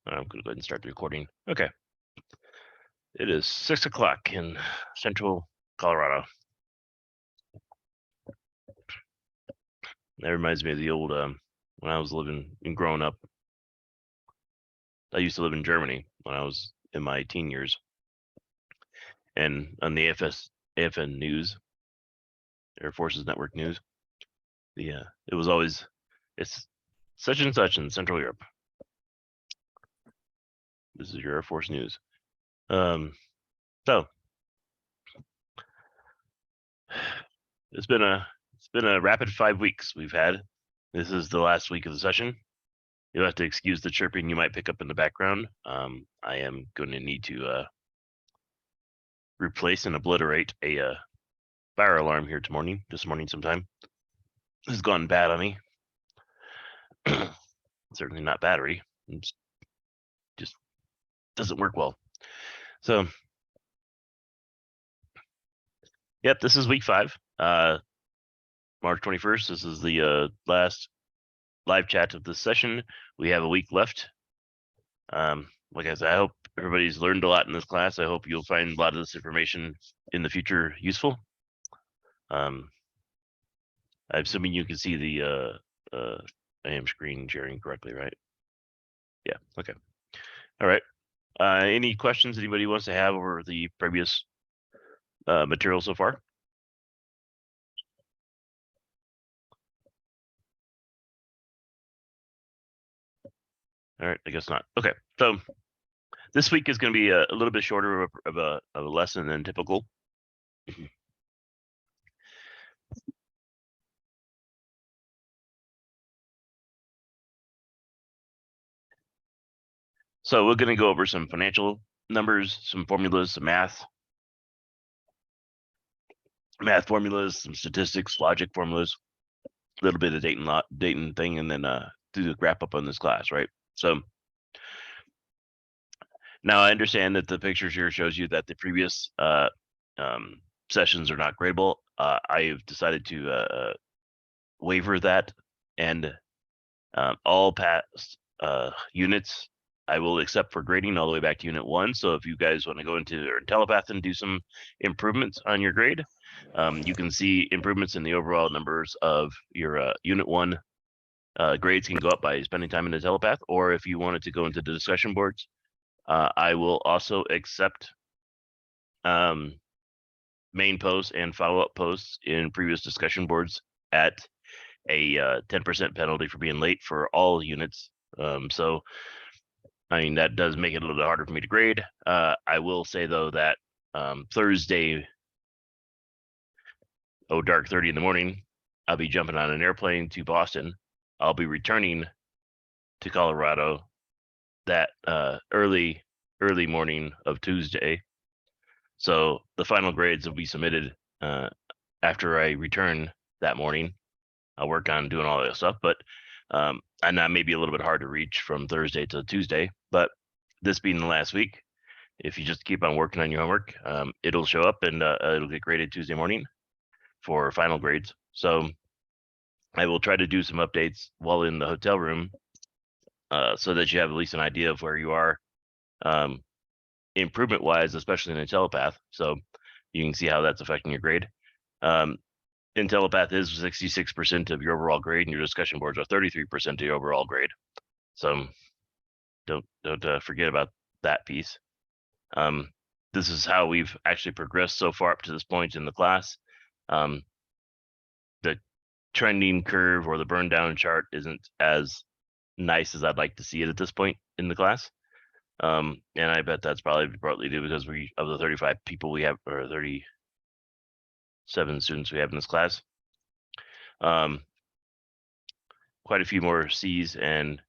I'm going to go ahead and start the recording. Okay. It is 6 o'clock in central Colorado. That reminds me of the old, when I was living and growing up. I used to live in Germany when I was in my teen years. And on the AFN News, Air Forces Network News, it was always, it's such and such in Central Europe. This is your Air Force News. So it's been a rapid 5 weeks we've had. This is the last week of the session. You'll have to excuse the chirping you might pick up in the background. I am going to need to replace and obliterate a fire alarm here this morning sometime. This has gone bad on me. Certainly not battery. It just doesn't work well. So, yep, this is week 5. March 21st. This is the last live chat of this session. We have a week left. Like I said, I hope everybody's learned a lot in this class. I hope you'll find a lot of this information in the future useful. I'm assuming you can see the I am screen sharing correctly, right? Yeah, okay. All right. Any questions anybody wants to have over the previous material so far? All right, I guess not. Okay, so this week is going to be a little bit shorter of a lesson than typical. So we're going to go over some financial numbers, some formulas, some math formulas, some statistics, logic formulas, a little bit of Dayton thing, and then do the wrap up on this class, right? So now I understand that the pictures here shows you that the previous sessions are not gradable. I've decided to waiver that, and all past units I will accept for grading all the way back to Unit 1. So if you guys want to go into Telepath and do some improvements on your grade, you can see improvements in the overall numbers of your Unit 1 grades can go up by spending time in the Telepath, or if you wanted to go into the discussion boards, I will also accept main posts and follow-up posts in previous discussion boards at a 10% penalty for being late for all units. So, I mean, that does make it a little bit harder for me to grade. I will say, though, that Thursday, dark 30 in the morning, I'll be jumping on an airplane to Boston. I'll be returning to Colorado that early morning of Tuesday. So the final grades will be submitted after I return that morning. I'll work on doing all that stuff, but and that may be a little bit hard to reach from Thursday to Tuesday. But this being the last week, if you just keep on working on your homework, it'll show up and it'll get graded Tuesday morning for final grades. So I will try to do some updates while in the hotel room so that you have at least an idea of where you are improvement wise, especially in a Telepath. So you can see how that's affecting your grade. In Telepath is 66% of your overall grade, and your discussion boards are 33% of your overall grade. So don't forget about that piece. This is how we've actually progressed so far up to this point in the class. The trending curve or the burn down chart isn't as nice as I'd like to see it at this point in the class. And I bet that's probably partly due because of the 35 people we have, or 37 students we have in this class, quite a few more C's and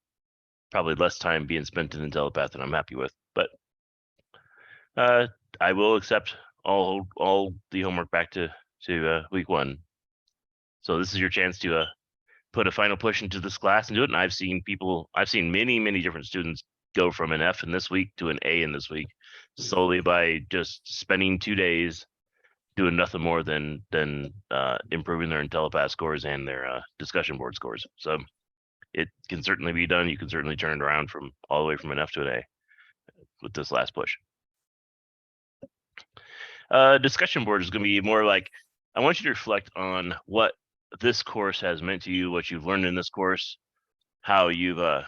probably less time being spent in the Telepath than I'm happy with. But I will accept all the homework back to week 1. So this is your chance to put a final push into this class and do it. And I've seen many different students go from an F in this week to an A in this week solely by just spending 2 days doing nothing more than improving their Telepath scores and their discussion board scores. So it can certainly be done. You can certainly turn it around from all the way from an F to an A with this last push. Discussion board is going to be more like, I want you to reflect on what this course has meant to you, what you've learned in this course, how you've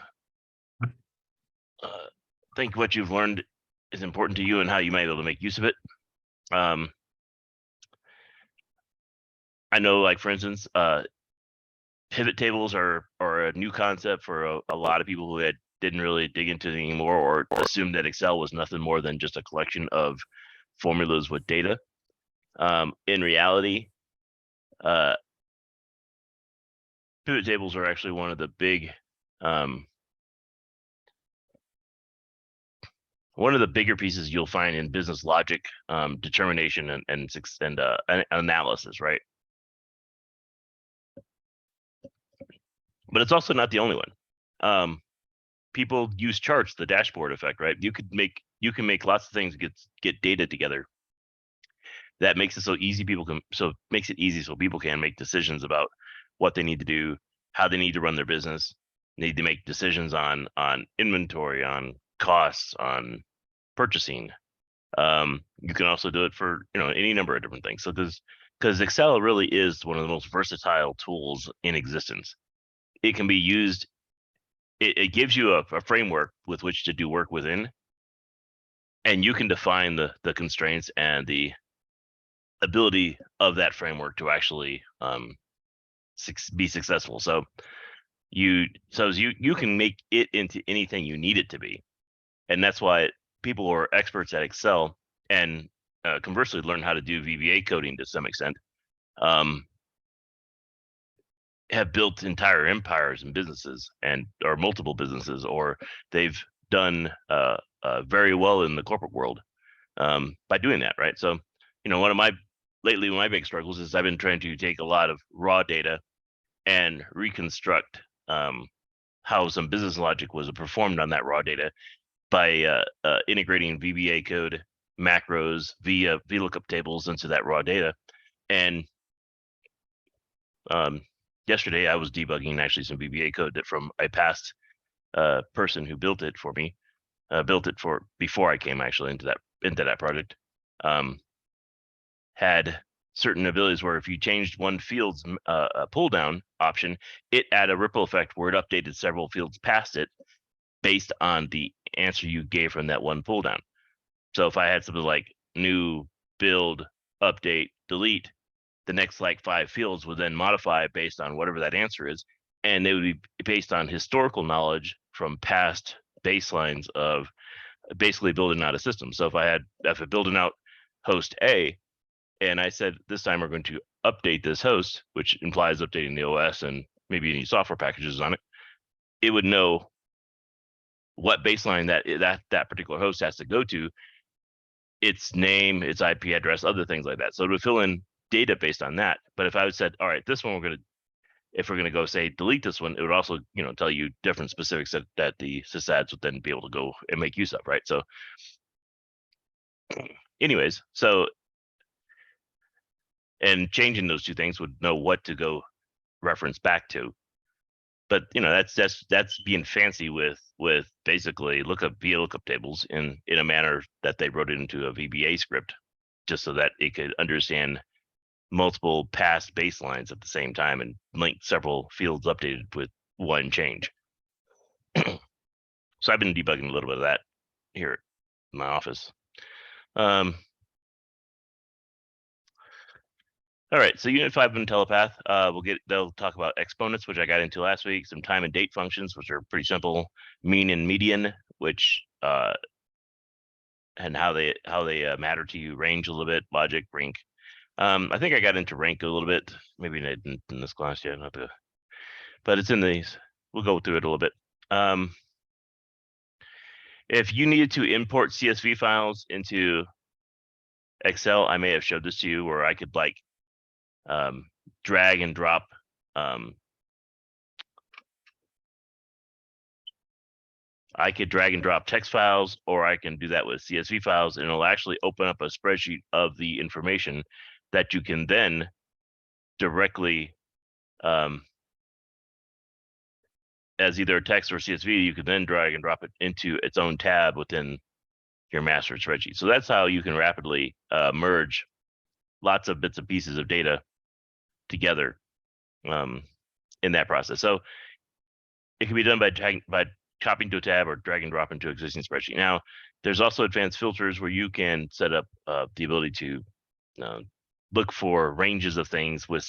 think what you've learned is important to you and how you might be able to make use of it. I know, like, for instance, pivot tables are a new concept for a lot of people who didn't really dig into it anymore, or assumed that Excel was nothing more than just a collection of formulas with data. In reality, pivot tables are actually one of the big one of the bigger pieces you'll find in business logic, determination, and analysis, right? But it's also not the only one. People use charts, the dashboard effect, right? You can make lots of things get data together. That makes it so people can make decisions about what they need to do, how they need to run their business, need to make decisions on inventory, on costs, on purchasing. You can also do it for any number of different things. So because Excel really is one of the most versatile tools in existence. It can be used. It gives you a framework with which to do work within, and you can define the constraints and the ability of that framework to actually be successful. So you can make it into anything you need it to be, and that's why people who are experts at Excel and conversely learn how to do VBA coding to some extent have built entire empires and businesses, or multiple businesses, or they've done very well in the corporate world by doing that, right? So, one of my big struggles is I've been trying to take a lot of raw data and reconstruct how some business logic was performed on that raw data by integrating VBA code, macros, via VLOOKUP tables into that raw data. And yesterday I was debugging actually some VBA code that from a past person who built it for me, before I came actually into that project, had certain abilities where if you changed one field's pull down option, it had a ripple effect where it updated several fields past it based on the answer you gave from that one pull down. So if I had something like new, build, update, delete, the next 5 fields would then modify based on whatever that answer is, and they would be based on historical knowledge from past baselines of basically building out a system. So if I'm building out host A, and I said this time we're going to update this host, which implies updating the OS and maybe any software packages on it, it would know what baseline that particular host has to go to, its name, its IP address, other things like that. So it would fill in data based on that. But if I would said, all right, this one if we're gonna go say delete this one, it would also tell you different specifics that the sysads would then be able to go and make use of, right? So anyways, and changing those two things would know what to go reference back to. But that's being fancy with basically VLOOKUP tables in a manner that they wrote it into a VBA script, just so that it could understand multiple past baselines at the same time and link several fields updated with one change. So I've been debugging a little bit of that here in my office. All right, so Unit 5 in Telepath, they'll talk about exponents, which I got into last week, some time and date functions, which are pretty simple, mean and median, which and how they matter to you, range a little bit, logic, rank. I think I got into rank a little bit, maybe not in this class yet, but it's in these. We'll go through it a little bit. If you needed to import CSV files into Excel, I may have showed this to you where I could drag and drop text files, or I can do that with CSV files, and it'll actually open up a spreadsheet of the information that you can then directly as either a text or CSV, you could then drag and drop it into its own tab within your master spreadsheet. So that's how you can rapidly merge lots of bits and pieces of data together in that process. So it can be done by copying to a tab or drag and drop into existing spreadsheet. Now, there's also advanced filters where you can set up the ability to look for ranges of things with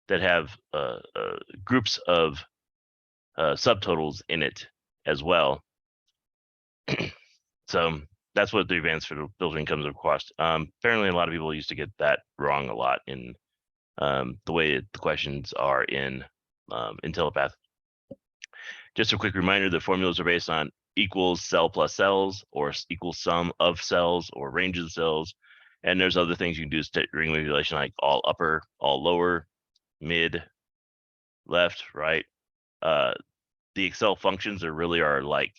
that have groups of subtotals in it as well. So that's what the advanced filtering comes across. Apparently, a lot of people used to get that wrong a lot in the way the questions are in Telepath. Just a quick reminder, the formulas are based on equals cell plus cells, or equals sum of cells, or ranges of cells. And there's other things you can do string manipulation, like all upper, all lower, mid, left, right. The Excel functions are like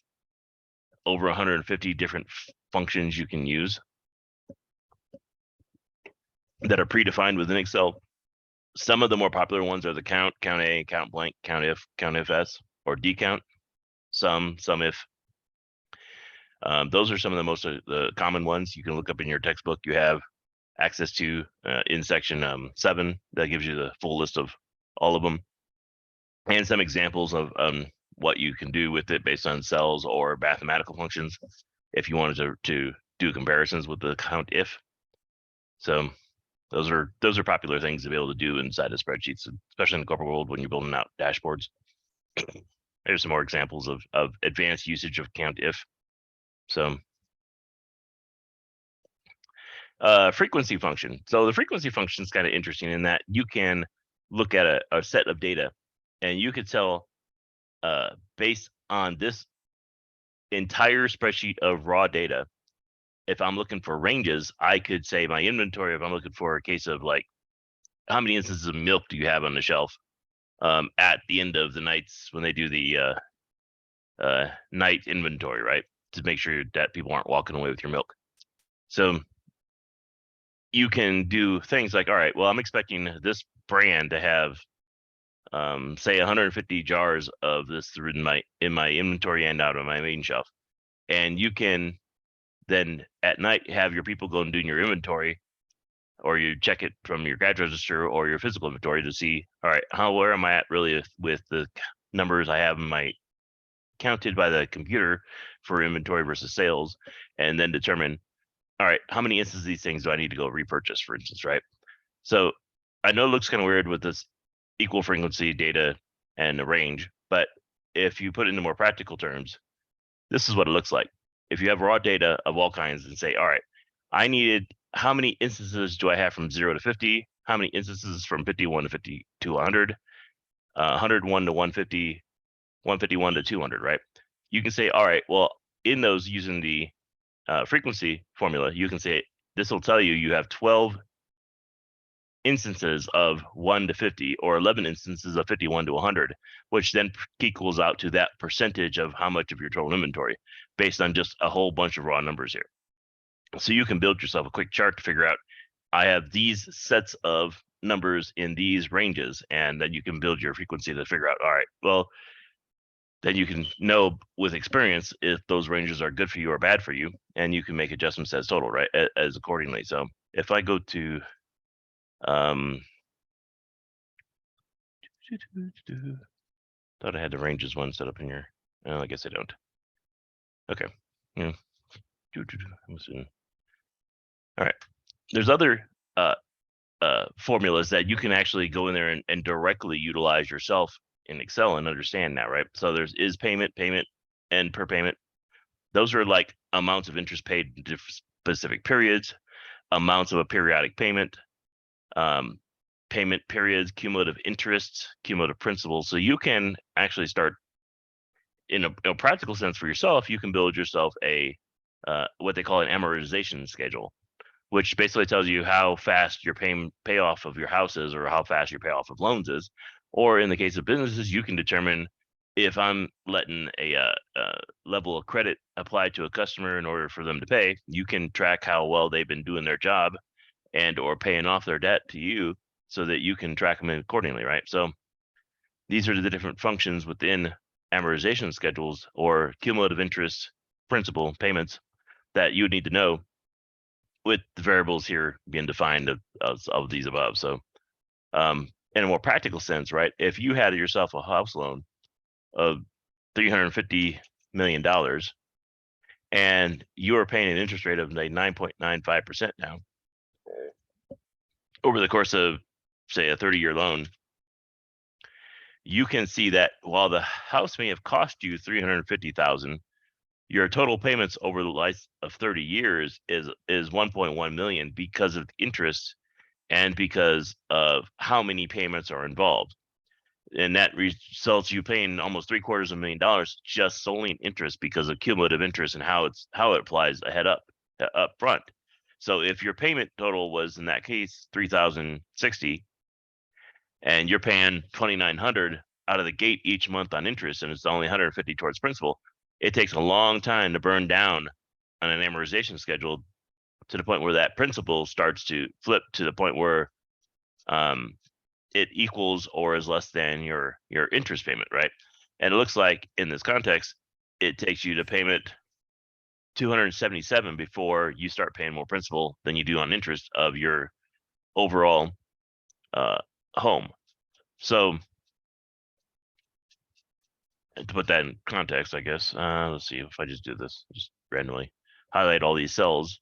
over 150 different functions you can use that are predefined within Excel. Some of the more popular ones are the count, count A, count blank, count if s, or decount, sum if. Those are some of the most the common ones you can look up in your textbook. You have access to in section 7 that gives you the full list of all of them, and some examples of what you can do with it based on cells or mathematical functions if you wanted to do comparisons with the count if. So those are popular things to be able to do inside of spreadsheets, especially in the corporate world when you're building out dashboards. There's some more examples of advanced usage of count if. So frequency function. So the frequency function is kind of interesting in that you can look at a set of data, and you could tell based on this entire spreadsheet of raw data, if I'm looking for ranges, I could say my inventory, if I'm looking for a case of like, how many instances of milk do you have on the shelf at the end of the nights when they do the night inventory, right? To make sure that people aren't walking away with your milk. So you can do things like, all right, well, I'm expecting this brand to have, say, 150 jars of this in my inventory and out of my main shelf. And you can then at night have your people go and do your inventory, or you check it from your cash register or your physical inventory to see, all right, where am I at really with the numbers I have in my counted by the computer for inventory versus sales, and then determine, all right, how many instances of these things do I need to go repurchase, for instance, right? So I know it looks kind of weird with this equal frequency data and the range, but if you put it into more practical terms, this is what it looks like. If you have raw data of all kinds and say, all right, I needed, how many instances do I have from 0 to 50? How many instances from 51 to 50 to 100? 101 to 150, 151 to 200, right? You can say, all right, well, in those, using the frequency formula, you can say, this will tell you you have 12 instances of 1 to 50, or 11 instances of 51 to 100, which then equals out to that percentage of how much of your total inventory based on just a whole bunch of raw numbers here. So you can build yourself a quick chart to figure out, I have these sets of numbers in these ranges, and then you can build your frequency to figure out, all right, well, then you can know with experience if those ranges are good for you or bad for you, and you can make adjustments as total, right, as accordingly. So if I go to thought I had the ranges one set up in here. I guess I don't. Okay. Yeah. All right. There's other formulas that you can actually go in there and directly utilize yourself in Excel and understand now, right? So there's is payment, and per payment. Those are like amounts of interest paid in specific periods, amounts of a periodic payment, payment periods, cumulative interest, cumulative principal. So you can actually start, in a practical sense for yourself, you can build yourself a what they call an amortization schedule, which basically tells you how fast your payoff of your house is, or how fast your payoff of loans is. Or in the case of businesses, you can determine if I'm letting a level of credit apply to a customer in order for them to pay. You can track how well they've been doing their job and or paying off their debt to you, so that you can track them accordingly, right? So these are the different functions within amortization schedules or cumulative interest principal payments that you would need to know, with the variables here being defined of these above. So in a more practical sense, right, if you had yourself a house loan of $350 million and you are paying an interest rate of like 9.95% now over the course of, say, a 30-year loan, you can see that while the house may have cost you $350,000, your total payments over the life of 30 years is 1.1 million because of the interest and because of how many payments are involved. And that results you paying almost $750,000 just solely in interest because of cumulative interest and how it applies up front. So if your payment total was, in that case, $3,060, and you're paying $2,900 out of the gate each month on interest, and it's only $150 towards principal, it takes a long time to burn down on an amortization schedule to the point where that principal starts to flip to the point where it equals or is less than your interest payment, right? And it looks like in this context, it takes you to payment 277 before you start paying more principal than you do on interest of your overall home. So to put that in context, I guess, let's see if I just do this, just randomly highlight all these cells.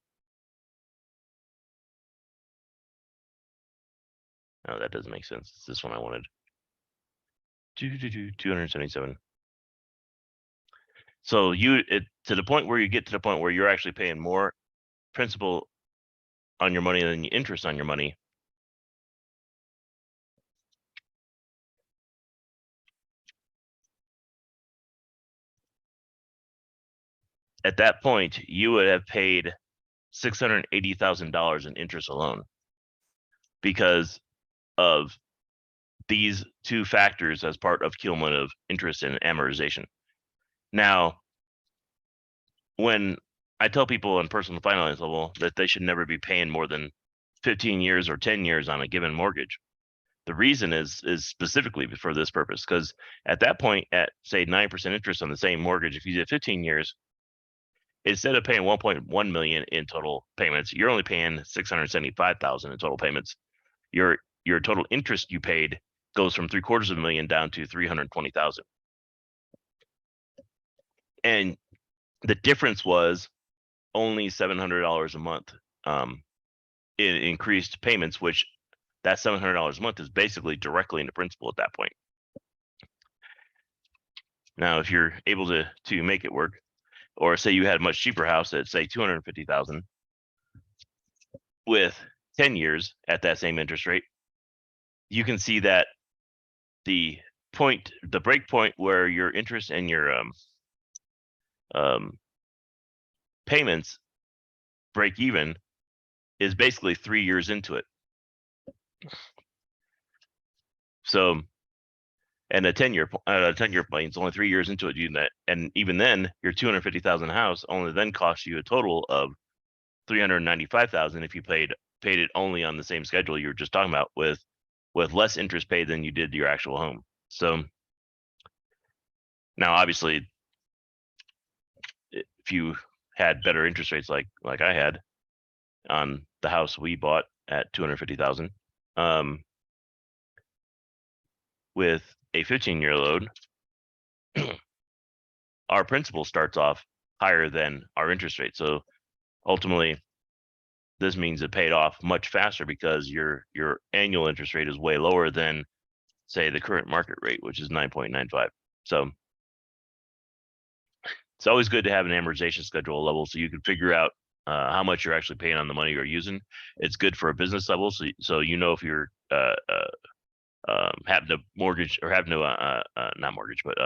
No, that doesn't make sense. It's this one I wanted. 277. So to the point where you get to the point where you're actually paying more principal on your money than interest on your money. At that point, you would have paid $680,000 in interest alone because of these two factors as part of cumulative interest and amortization. Now, when I tell people on personal finance level that they should never be paying more than 15 years or 10 years on a given mortgage, the reason is specifically for this purpose, because at that point, at say 9% interest on the same mortgage, if you did 15 years, instead of paying 1.1 million in total payments, you're only paying 675,000 in total payments. Your total interest you paid goes from $750,000 down to 320,000. And the difference was only $700 a month in increased payments, which that $700 a month is basically directly into principal at that point. Now, if you're able to make it work, or say you had a much cheaper house at say 250,000 with 10 years at that same interest rate, you can see that the break point where your interest and your payments break even is basically 3 years into it. So, and a 10-year plan is only 3 years into it. And even then, your 250,000 house only then costs you a total of 395,000 if you paid it only on the same schedule you were just talking about, with less interest paid than you did your actual home. So now, obviously, if you had better interest rates like I had on the house we bought at 250,000, with a 15-year loan, our principal starts off higher than our interest rate. So ultimately, this means it paid off much faster because your annual interest rate is way lower than, say, the current market rate, which is 9.95. So it's always good to have an amortization schedule level so you can figure out how much you're actually paying on the money you're using. It's good for a business level, so you know if you're having to mortgage or having to not mortgage, but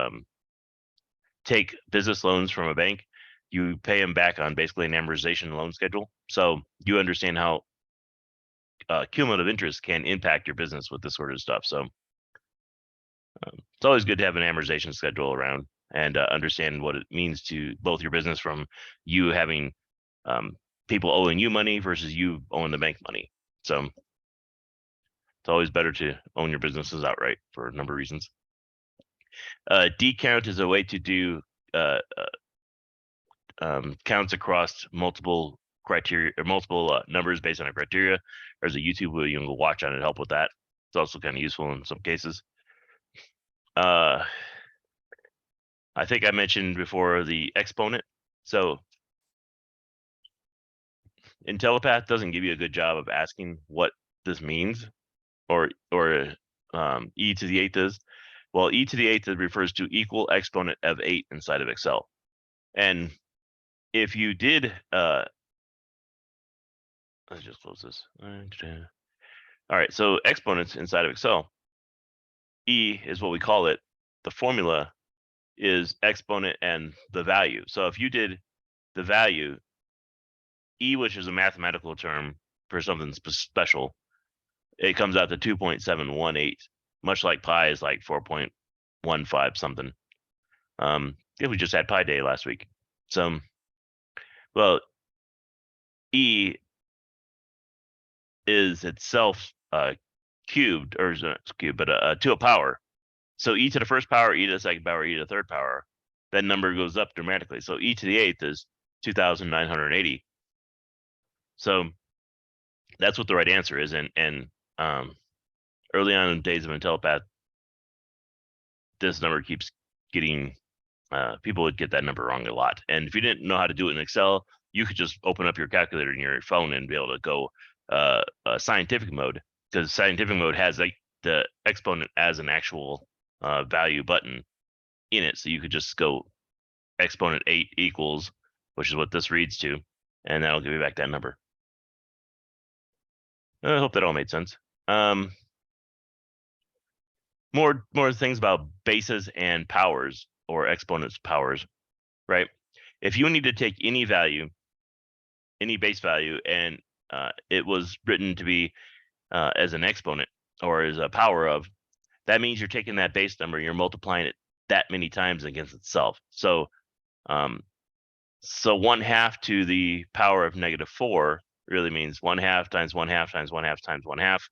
take business loans from a bank. You pay them back on basically an amortization loan schedule, so you understand how cumulative interest can impact your business with this sort of stuff. So it's always good to have an amortization schedule around and understand what it means to both your business, from you having people owing you money versus you owing the bank money. So it's always better to own your businesses outright for a number of reasons. Decount is a way to do counts across multiple criteria or multiple numbers based on a criteria. There's a YouTube video you can go watch on it to help with that. It's also kind of useful in some cases. I think I mentioned before the exponent. So IntelliPath doesn't give you a good job of asking what this means, or e to the 8th does. Well, e to the 8th refers to equal exponent of 8 inside of Excel. And if you did, let's just close this. All right, so exponents inside of Excel, e is what we call it. The formula is exponent and the value. So if you did the value, e, which is a mathematical term for something special, it comes out to 2.718, much like pi is like 4.15 something. Yeah, we just had Pi Day last week. So, well, e is itself cubed, or is not cubed, but to a power. So e to the first power, e to the second power, e to the third power, that number goes up dramatically. So e to the 8th is 2,980. So that's what the right answer is. And early on in days of IntelliPath, this number keeps getting, people would get that number wrong a lot. And if you didn't know how to do it in Excel, you could just open up your calculator in your phone and be able to go scientific mode, because scientific mode has like the exponent as an actual value button in it. So you could just go exponent 8 equals, which is what this reads to, and that'll give you back that number. I hope that all made sense. More things about bases and powers, or exponents powers, right? If you need to take any value, any base value, and it was written to be as an exponent or as a power of, that means you're taking that base number and you're multiplying it that many times against itself. So so 1/2 to the power of -4 really means 1/2 times 1/2 times 1/2 times 1/2,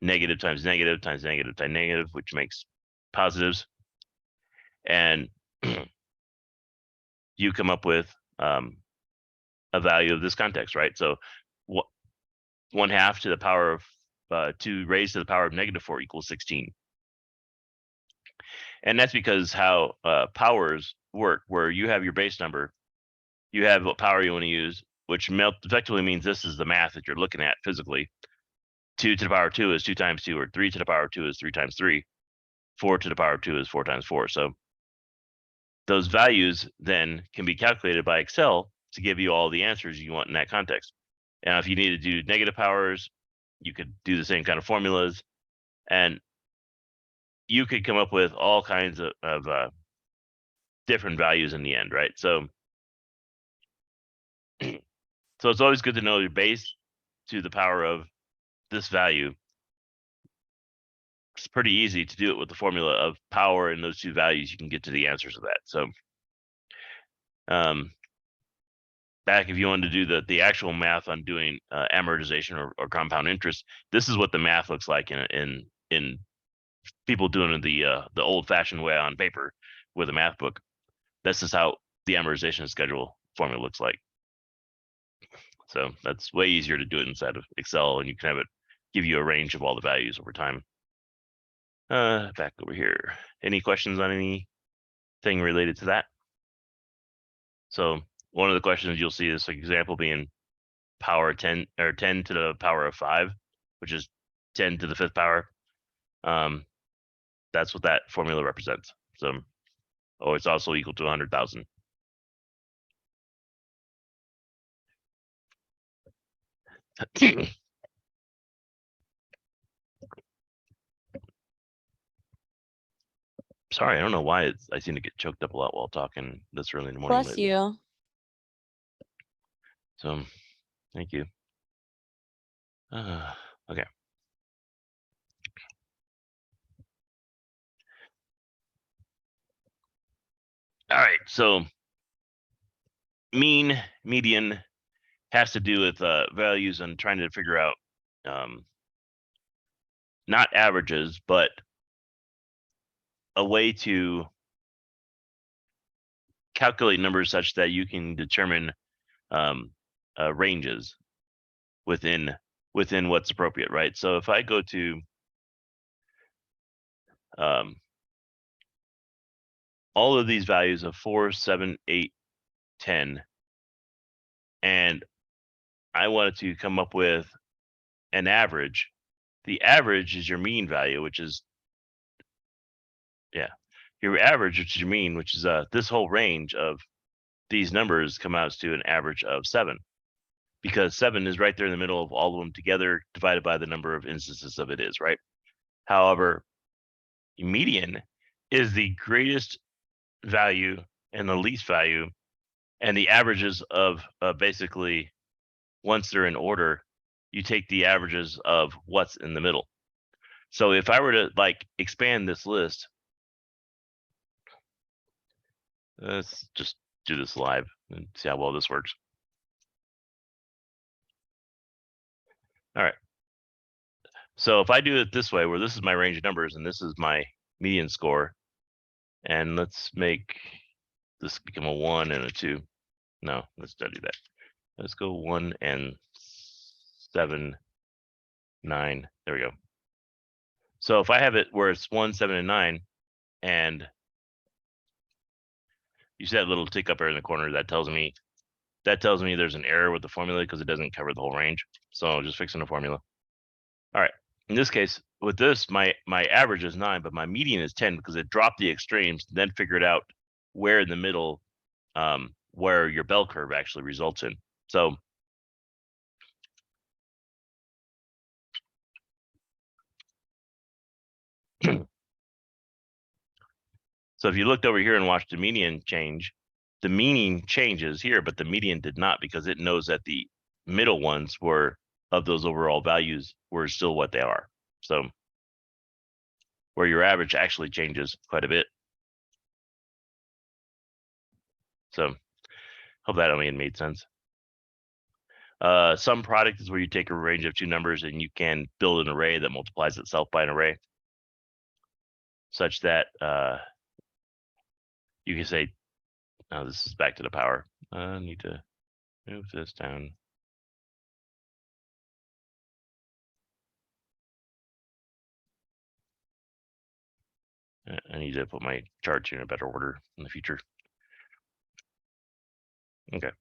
negative times negative times negative times negative, which makes positives. And you come up with a value of this context, right? So 1/2 to the power of 2 raised to the power of -4 equals 16. And that's because how powers work, where you have your base number, you have what power you want to use, which effectively means this is the math that you're looking at physically. 2 to the power of 2 is 2 times 2, or 3 to the power of 2 is 3 times 3. 4 to the power of 2 is 4 times 4. So those values then can be calculated by Excel to give you all the answers you want in that context. And if you need to do negative powers, you could do the same kind of formulas, and you could come up with all kinds of different values in the end, right? So it's always good to know your base to the power of this value. It's pretty easy to do it with the formula of power and those two values. You can get to the answers of that. So back, if you wanted to do the actual math on doing amortization or compound interest, this is what the math looks like in people doing it the old-fashioned way on paper with a math book. This is how the amortization schedule formula looks like. So that's way easier to do it inside of Excel, and you can have it give you a range of all the values over time. Back over here. Any questions on anything related to that? So one of the questions you'll see this example being power 10, or 10 to the power of 5, which is 10 to the 5th power. That's what that formula represents. So, it's also equal to 100,000. Sorry, I don't know why I seem to get choked up a lot while talking this early in the morning. Bless you. So, thank you. Okay. All right, so mean, median has to do with values and trying to figure out not averages, but a way to calculate numbers such that you can determine ranges within what's appropriate, right? So if I go to all of these values of 4, 7, 8, 10, and I wanted to come up with an average. The average is your mean value, which is your average, which is your mean, which is this whole range of these numbers come out to an average of 7, because 7 is right there in the middle of all of them together divided by the number of instances of it is, right? However, median is the greatest value and the least value, and the averages of basically, once they're in order, you take the averages of what's in the middle. So if I were to like expand this list, let's just do this live and see how well this works. All right. So if I do it this way, where this is my range of numbers and this is my median score, and let's make this become a 1 and a 2. No, let's not do that. Let's go 1 and 7, 9. There we go. So if I have it where it's 1, 7, and 9, and you see that little tick up there in the corner, that tells me there's an error with the formula because it doesn't cover the whole range. So just fixing the formula. All right. In this case, with this, my average is 9, but my median is 10 because it dropped the extremes, then figured out where in the middle, where your bell curve actually results in. So so if you looked over here and watched the median change, the mean changes here, but the median did not, because it knows that the middle ones were of those overall values were still what they are. So where your average actually changes quite a bit. So hope that made sense. Sum product is where you take a range of two numbers and you can build an array that multiplies itself by an array, such that you can say, oh, this is back to the power. I need to move this down. I need to put my charts in a better order in the future. Okay.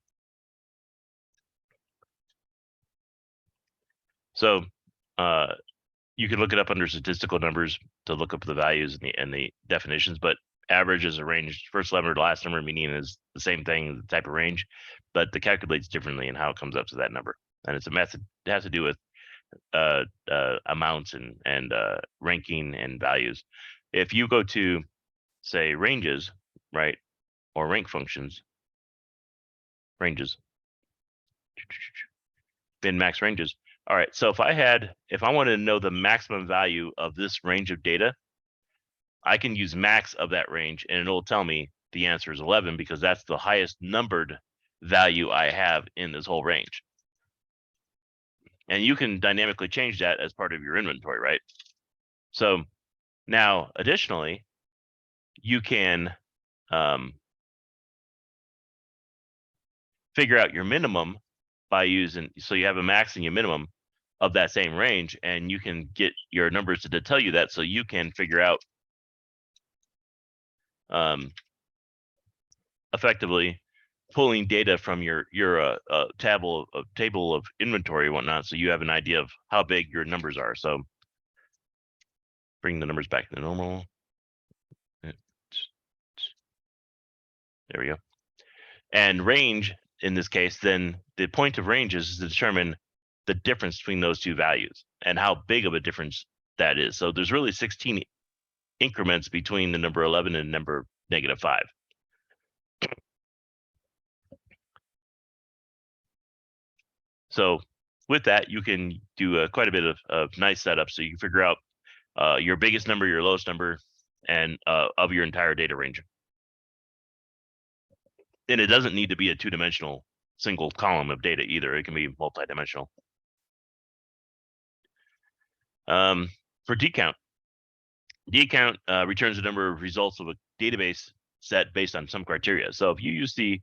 So you can look it up under statistical numbers to look up the values and the definitions, but average is a range. First number to last number, median is the same thing, the type of range, but it calculates differently in how it comes up to that number. And it's a method. It has to do with amounts and ranking and values. If you go to, say, ranges, right, or rank functions, ranges, min max ranges. All right, so if I wanted to know the maximum value of this range of data, I can use max of that range and it'll tell me the answer is 11 because that's the highest numbered value I have in this whole range. And you can dynamically change that as part of your inventory, right? So now, additionally, you can figure out your minimum by using, so you have a max and your minimum of that same range, and you can get your numbers to tell you that, so you can figure out effectively pulling data from your table of inventory and whatnot, so you have an idea of how big your numbers are. So bring the numbers back to normal. There we go. And range, in this case, then the point of range is to determine the difference between those two values and how big of a difference that is. So there's really 16 increments between the number 11 and number -5. So with that, you can do quite a bit of nice setup. So you can figure out your biggest number, your lowest number, and of your entire data range. And it doesn't need to be a two-dimensional single column of data either. It can be multi-dimensional. For decount, D count returns the number of results of a database set based on some criteria. So if you use the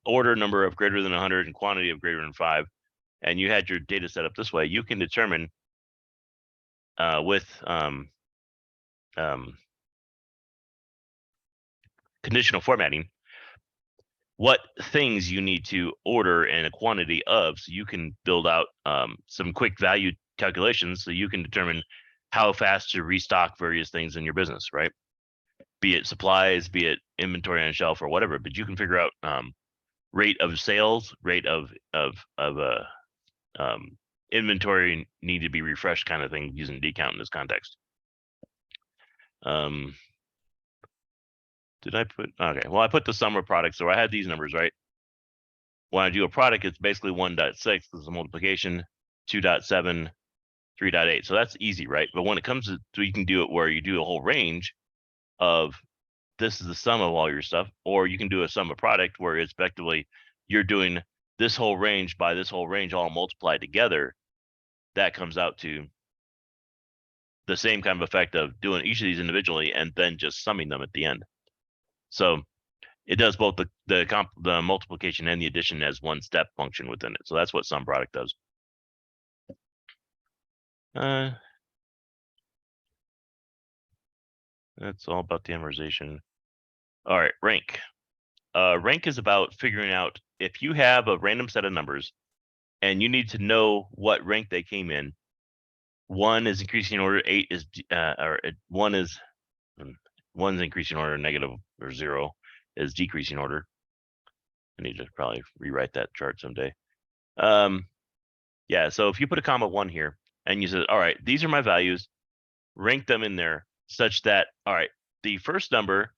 order number of greater than 100 and quantity of greater than 5, and you had your data set up this way, you can determine with conditional formatting what things you need to order and a quantity of, so you can build out some quick value calculations so you can determine how fast to restock various things in your business, right? Be it supplies, be it inventory on shelf or whatever, but you can figure out rate of sales, rate of inventory need to be refreshed kind of thing using decount in this context. Did I put, okay, well, I put the sum of products, so I had these numbers, right? When I do a product, it's basically 1.6, this is a multiplication, 2.7, 3.8. So that's easy, right? But when it comes to, you can do it where you do a whole range of, this is the sum of all your stuff, or you can do a sum of product where it's effectively, you're doing this whole range by this whole range all multiplied together. That comes out to the same kind of effect of doing each of these individually and then just summing them at the end. So it does both the multiplication and the addition as one step function within it. So that's what sum product does. That's all about the memorization. All right, rank. Rank is about figuring out if you have a random set of numbers and you need to know what rank they came in. 1 is increasing order, 8 is or 1 is 1's increasing order, negative or 0 is decreasing order. I need to probably rewrite that chart someday. Yeah, so if you put a comma 1 here and you said, all right, these are my values, rank them in there such that, all right, the first number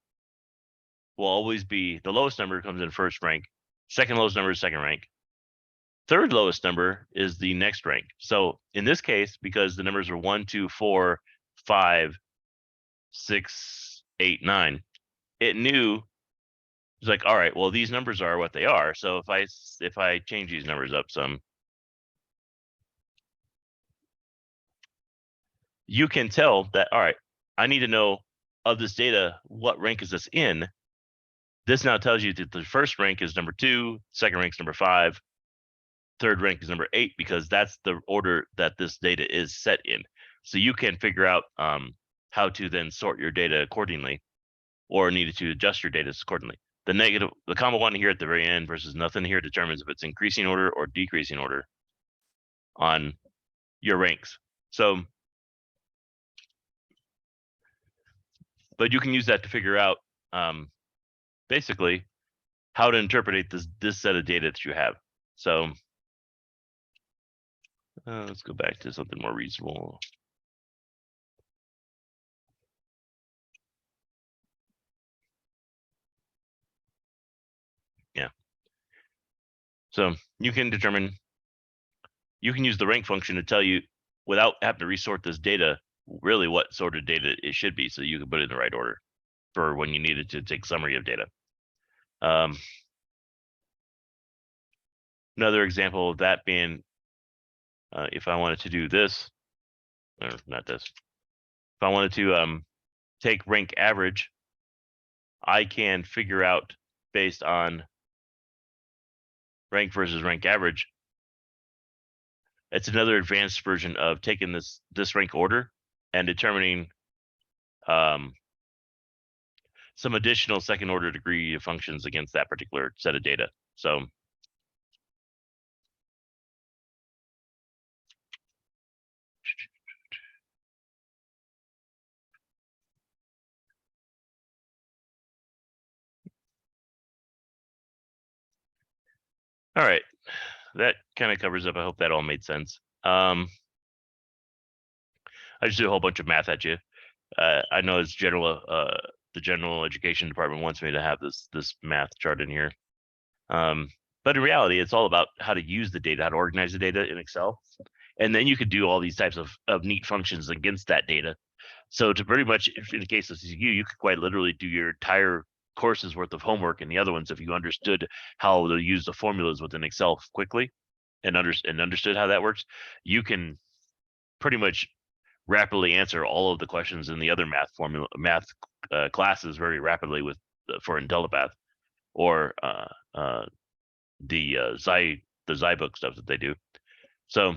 will always be, the lowest number comes in first rank, second lowest number is second rank, third lowest number is the next rank. So in this case, because the numbers are 1, 2, 4, 5, 6, 8, 9, it knew, it's like, all right, well, these numbers are what they are. So if I change these numbers up some, you can tell that, all right, I need to know of this data, what rank is this in? This now tells you that the first rank is number 2, second rank is number 5, third rank is number 8, because that's the order that this data is set in. So you can figure out how to then sort your data accordingly, or needed to adjust your data accordingly. The comma 1 here at the very end versus nothing here determines if it's increasing order or decreasing order on your ranks. So, but you can use that to figure out basically how to interpret this set of data that you have. So let's go back to something more reasonable. Yeah. So you can use the rank function to tell you, without having to resort this data, really what sort of data it should be, so you can put it in the right order for when you needed to take summary of data. Another example of that being, if I wanted to do this, or not this, if I wanted to take rank average, I can figure out based on rank versus rank average. It's another advanced version of taking this rank order and determining some additional second order degree of functions against that particular set of data. So all right, that kind of covers up. I hope that all made sense. I just did a whole bunch of math at you. I know it's the general education department wants me to have this math chart in here. But in reality, it's all about how to use the data, how to organize the data in Excel. And then you could do all these types of neat functions against that data. So to pretty much, if in the case of CTU, you could quite literally do your entire course's worth of homework in the other ones if you understood how to use the formulas within Excel quickly and understood how that works. You can pretty much rapidly answer all of the questions in the other math classes very rapidly with for IntelliPath or the Zybook stuff that they do. So,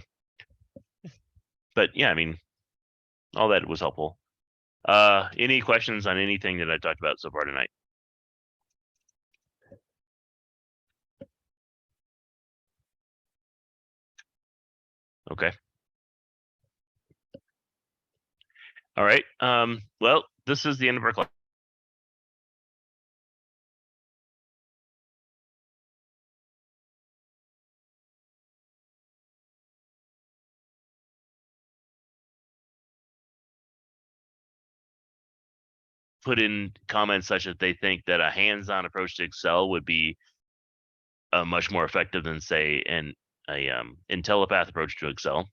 but yeah, I mean, all that was helpful. Any questions on anything that I talked about so far tonight? Okay. All right. Well, this is the end of our class. Put in comments such that they think that a hands-on approach to Excel would be much more effective than, say, a IntelliPath approach to Excel,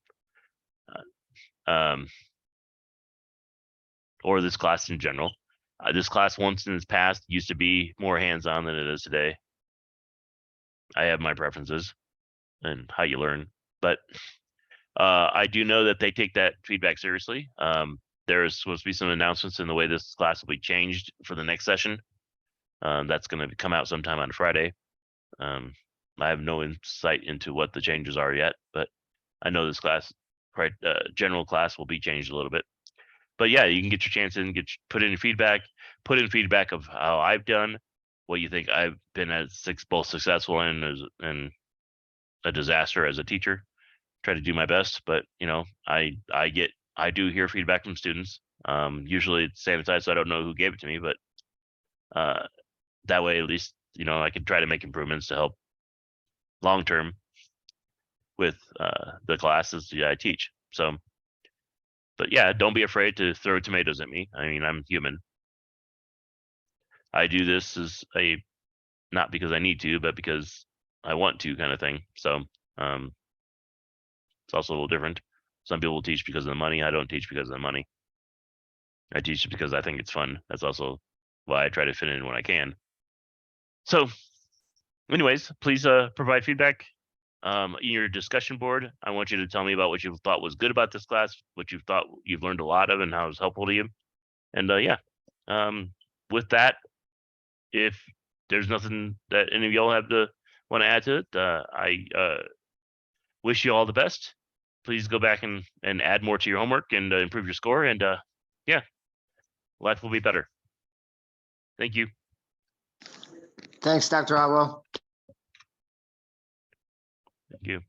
or this class in general. This class once in its past used to be more hands-on than it is today. I have my preferences and how you learn, but I do know that they take that feedback seriously. There's supposed to be some announcements in the way this class will be changed for the next session. That's going to come out sometime on Friday. I have no insight into what the changes are yet, but I know this class, general class, will be changed a little bit. But yeah, you can get your chance in, put in feedback, of how I've done, what you think I've been both successful and a disaster as a teacher. Try to do my best, but you know, I do hear feedback from students. Usually it's sanitized, so I don't know who gave it to me, but that way at least, you know, I can try to make improvements to help long term with the classes that I teach. So, but yeah, don't be afraid to throw tomatoes at me. I mean, I'm human. I do this as not because I need to, but because I want to, kind of thing. So it's also a little different. Some people teach because of the money. I don't teach because of the money. I teach because I think it's fun. That's also why I try to fit in when I can. So anyways, please provide feedback. In your discussion board, I want you to tell me about what you thought was good about this class, what you thought you've learned a lot of, and how it was helpful to you. And yeah, with that, if there's nothing that any of y'all have to want to add to it, I wish you all the best. Please go back and add more to your homework and improve your score. And yeah, life will be better. Thank you. Thanks, Dr. Otwell. Thank you.